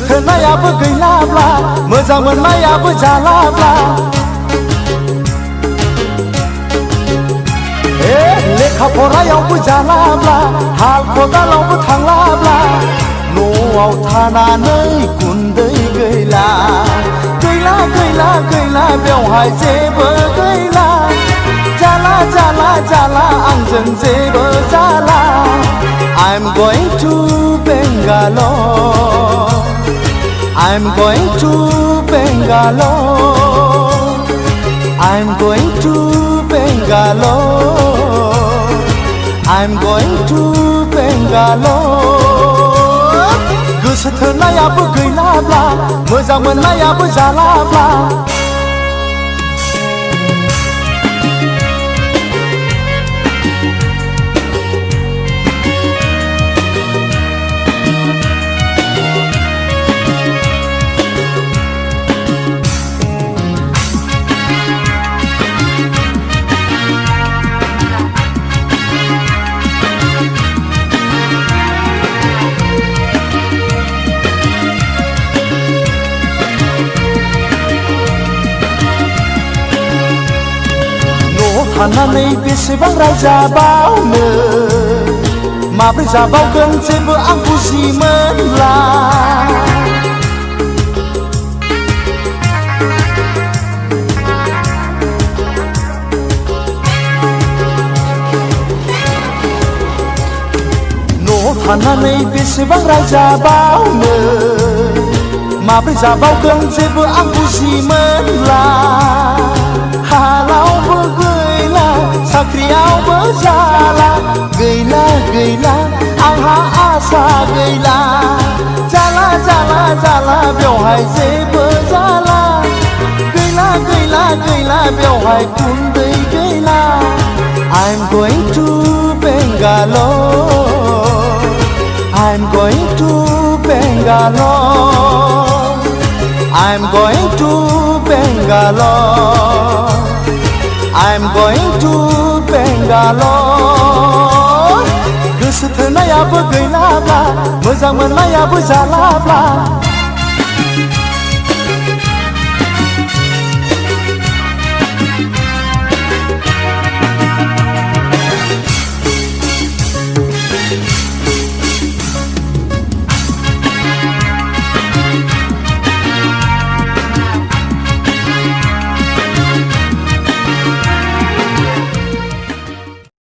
थोनायाबो गैलाब्ला मोजां मोननायाबो जालाब्ला लेखा फरायावबो जालाब्ला हाल खदालावबो थांलाब्ला न'आव थानानै गुन्दै गैला गैला गैला गैला बेवहाय जेबो गैला जाला जाला जाला आंजों जेबो जाला I'm going to Bangalore I'm going to Bangalore I'm going to Bangalore I'm going to Bangalore गोसो थोनायाबो गैलाब्ला मोजां मोननायाबो जालाब्ला थानानै बेसेबां रायजाबावनो माब्रै जाबावगोन जेबो आं बुजि मोनला न'आव थानानै बेसेबां रायजाबावनो माब्रै जाबावगोन जेबो आं बुजि मोनला हालावबो साख्रियावबो जाला गैला गैला आंहा आसा गैला जाला जाला जाला बेवहाय जेबो जाला गैला गैला गैला बेवहाय गुन्दै गैला I'm going to Bangalore I'm going to Bangalore I'm going to Bangalore I'm going to Bangalore गोसो थोनायाबो गैलाब्ला मोजां मोननायाबो जालाब्ला